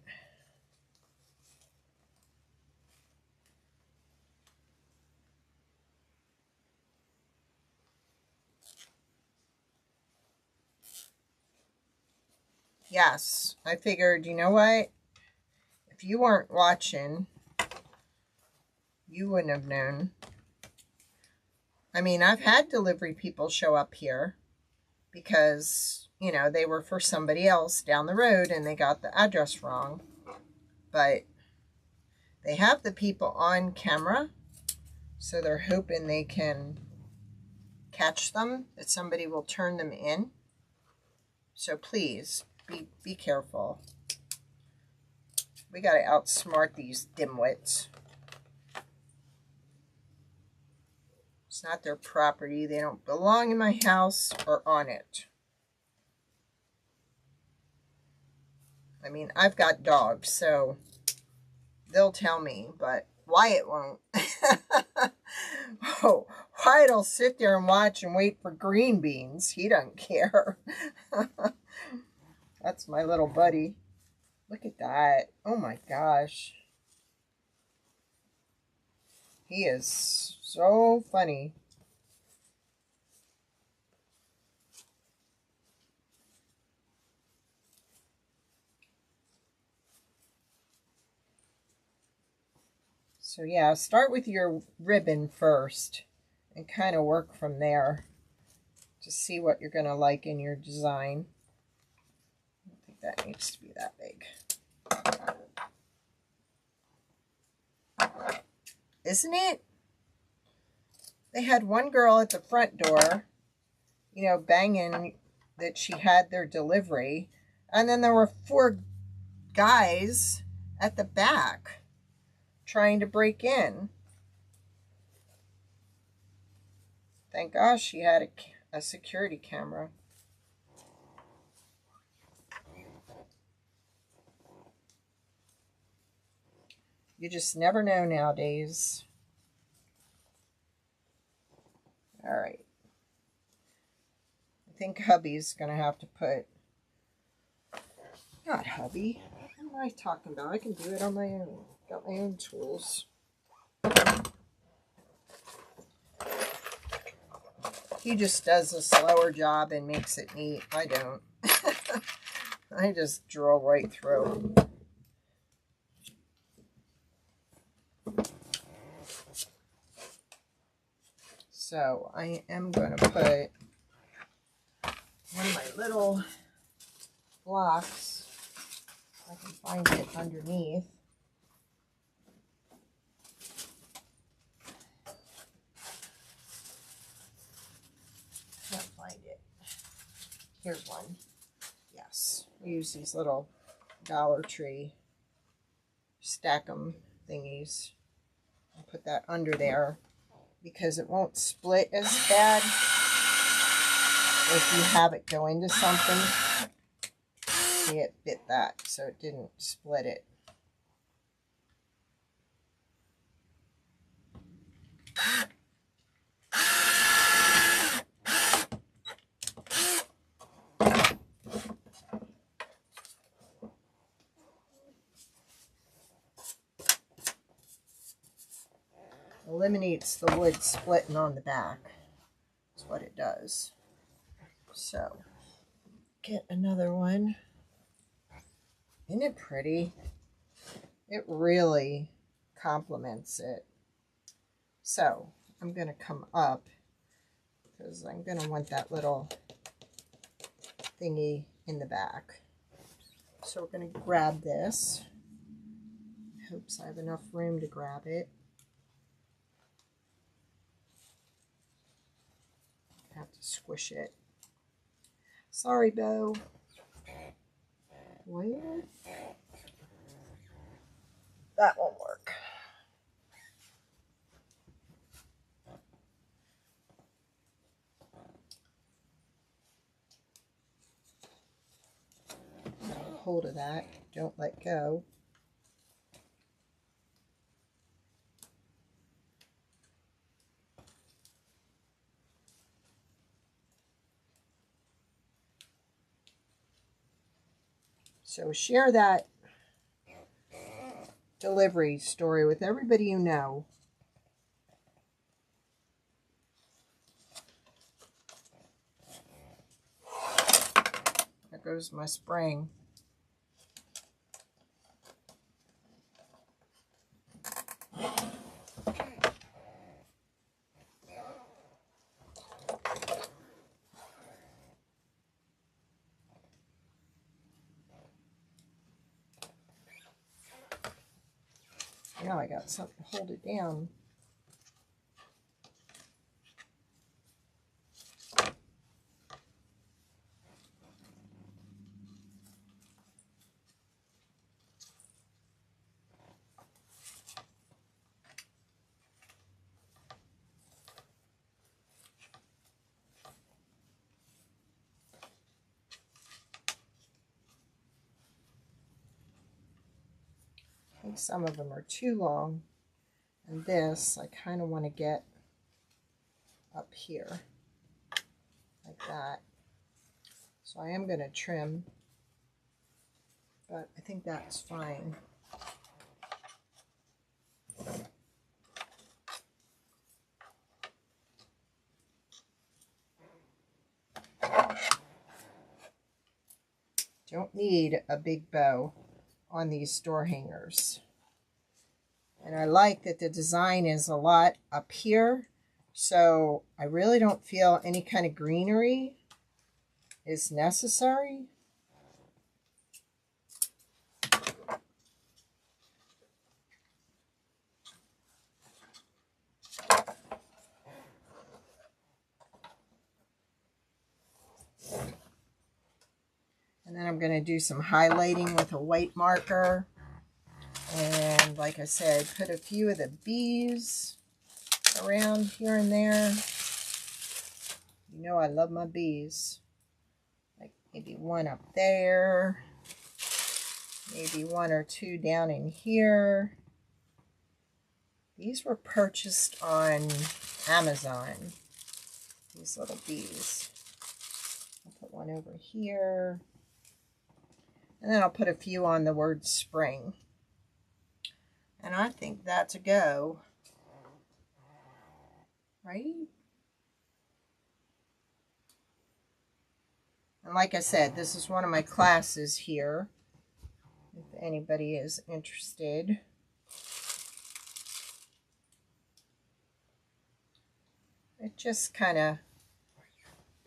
Yes, I figured, you know what? If you weren't watching, you wouldn't have known. I mean, I've had delivery people show up here because, you know, they were for somebody else down the road and they got the address wrong. But they have the people on camera, so they're hoping they can catch them, that somebody will turn them in. So please, be careful. We got to outsmart these dimwits. It's not their property. They don't belong in my house or on it. I mean, I've got dogs, so they'll tell me, but Wyatt won't. Oh, Wyatt'll sit there and watch and wait for green beans. He doesn't care. That's my little buddy. Look at that. Oh my gosh. He is so funny. So yeah, start with your ribbon first and kind of work from there to see what you're going to like in your design. I don't think that needs to be that big. Isn't it? They had one girl at the front door, you know, banging that she had their delivery. And then there were 4 guys at the back trying to break in. Thank gosh she had a security camera. You just never know nowadays. All right. I think hubby's going to have to put... Not hubby. What am I talking about? I can do it on my own. Got my own tools. He just does a slower job and makes it neat. I don't. I just drill right through. So I am going to put one of my little blocks, if I can find it underneath. Can't find it. Here's one. Yes, I use these little Dollar Tree stack 'em thingies. I'll put that under there because it won't split as bad if you have it go into something. See, it bit that, so it didn't split it. Eliminates the wood splitting on the back. That's what it does. So, get another one. Isn't it pretty? It really complements it. So, I'm going to come up because I'm going to want that little thingy in the back. So we're going to grab this. Hopes I have enough room to grab it. I have to squish it. Sorry, Bo. Where? That won't work. Hold of that. Don't let go. So share that delivery story with everybody you know. There goes my spring. Now I got something to hold it down. think some of them are too long. And this, I kind of want to get up here, like that. So I am going to trim, but I think that's fine. Don't need a big bow on these door hangers. And I like that the design is a lot up here, so I really don't feel any kind of greenery is necessary. And then I'm going to do some highlighting with a white marker. And like I said, put a few of the bees around here and there. You know I love my bees. Like maybe one up there. Maybe one or two down in here. These were purchased on Amazon. These little bees. I'll put one over here. And then I'll put a few on the word spring. And I think that's a go. Right? And like I said, this is one of my classes here. If anybody is interested. It just kind of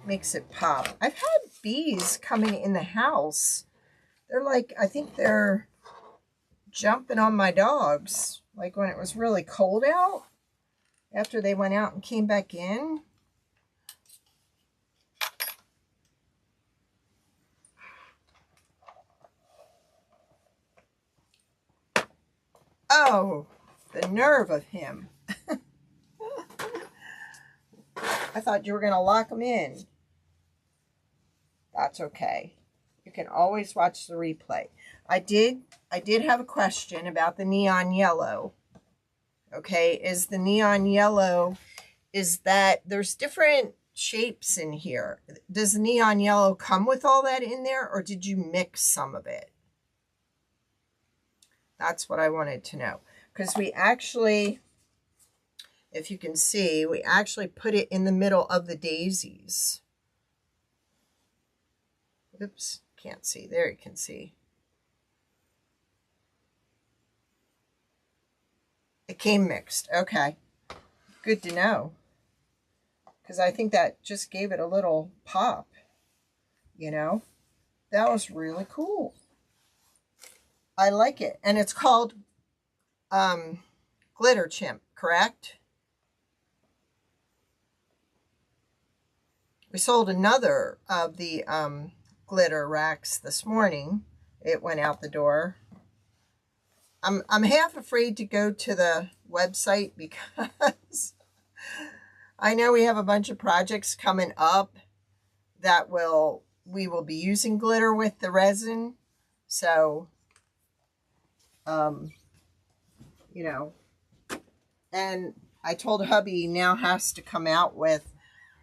makes it pop. I've had bees coming in the house. They're like, I think they're jumping on my dogs. Like when it was really cold out. After they went out and came back in. Oh, the nerve of him. I thought you were going to lock him in. That's okay. You can always watch the replay. I did have a question about the neon yellow. Okay, is the neon yellow, is that, there's different shapes in here. Does the neon yellow come with all that in there, or did you mix some of it? That's what I wanted to know. Because we actually, if you can see, we actually put it in the middle of the daisies. Oops, can't see. There you can see. It came mixed. Okay. Good to know. Because I think that just gave it a little pop. You know? That was really cool. I like it. And it's called Glitter Chimp, correct? We sold another of the glitter racks this morning. It went out the door. I'm half afraid to go to the website because I know we have a bunch of projects coming up that we will be using glitter with the resin. So, you know, and I told hubby now has to come out with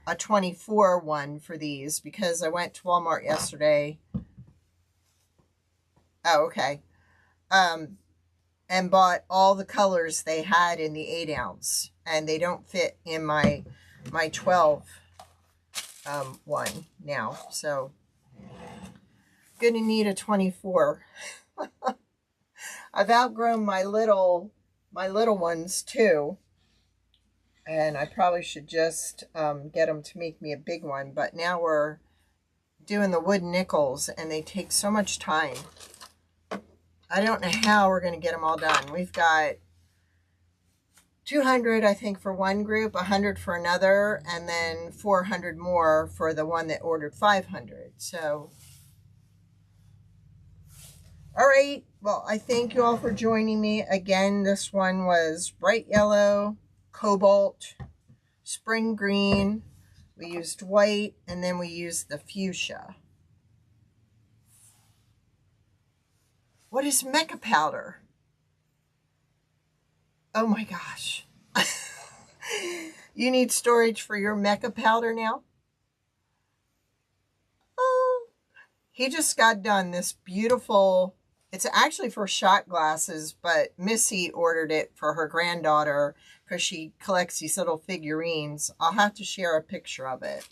a 24 one for these because I went to Walmart yesterday. Oh, okay. And bought all the colors they had in the 8 ounce, and they don't fit in my 12 one now. So gonna need a 24. I've outgrown my little ones too. And I probably should just get them to make me a big one. But now we're doing the wood nickels, and they take so much time. I don't know how we're going to get them all done. We've got 200, I think, for one group, 100 for another, and then 400 more for the one that ordered 500. So, all right. Well, I thank you all for joining me. Again, this one was bright yellow, cobalt, spring green. We used white, and then we used the fuchsia. What is mecha powder? Oh my gosh. You need storage for your mecha powder now? Oh, he just got done this beautiful, it's actually for shot glasses, but Missy ordered it for her granddaughter because she collects these little figurines. I'll have to share a picture of it.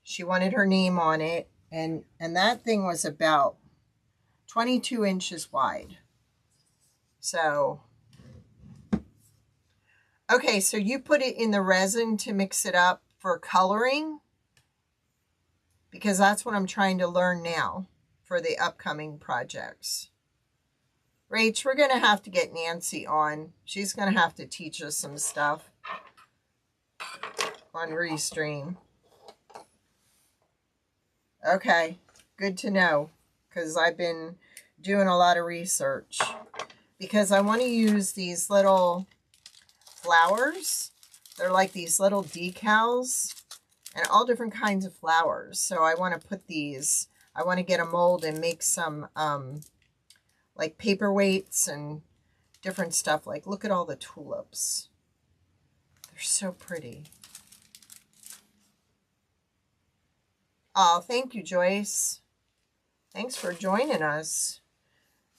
She wanted her name on it, and that thing was about 22 inches wide. So, okay, so you put it in the resin to mix it up for coloring, because that's what I'm trying to learn now for the upcoming projects. Rach, we're going to have to get Nancy on. She's going to have to teach us some stuff on Restream. Okay, good to know, because I've been doing a lot of research. Because I want to use these little flowers. They're like these little decals and all different kinds of flowers. So I want to put these, I want to get a mold and make some like paperweights and different stuff. Like, look at all the tulips. They're so pretty. Oh, thank you, Joyce. Thanks for joining us.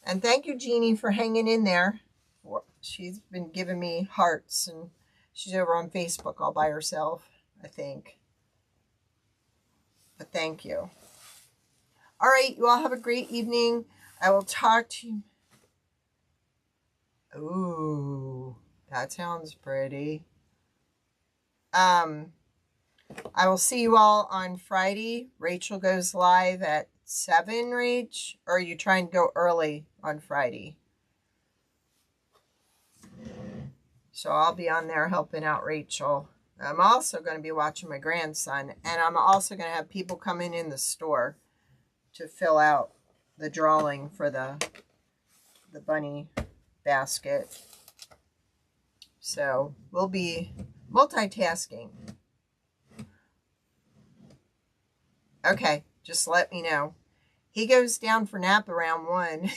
And thank you, Jeannie, for hanging in there. She's been giving me hearts, and she's over on Facebook all by herself, I think. But thank you. All right, you all have a great evening. I will talk to you. Ooh, that sounds pretty. I will see you all on Friday. Rachel goes live at 7, Rach? Or are you trying to go early on Friday? So I'll be on there helping out Rachel. I'm also going to be watching my grandson. And I'm also going to have people come in the store to fill out the drawing for the bunny basket. So we'll be multitasking. Okay, just let me know. He goes down for nap around 1,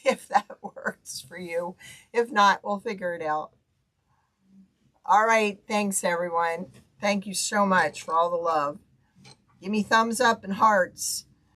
if that works for you. If not, we'll figure it out. All right, thanks, everyone. Thank you so much for all the love. Give me thumbs up and hearts.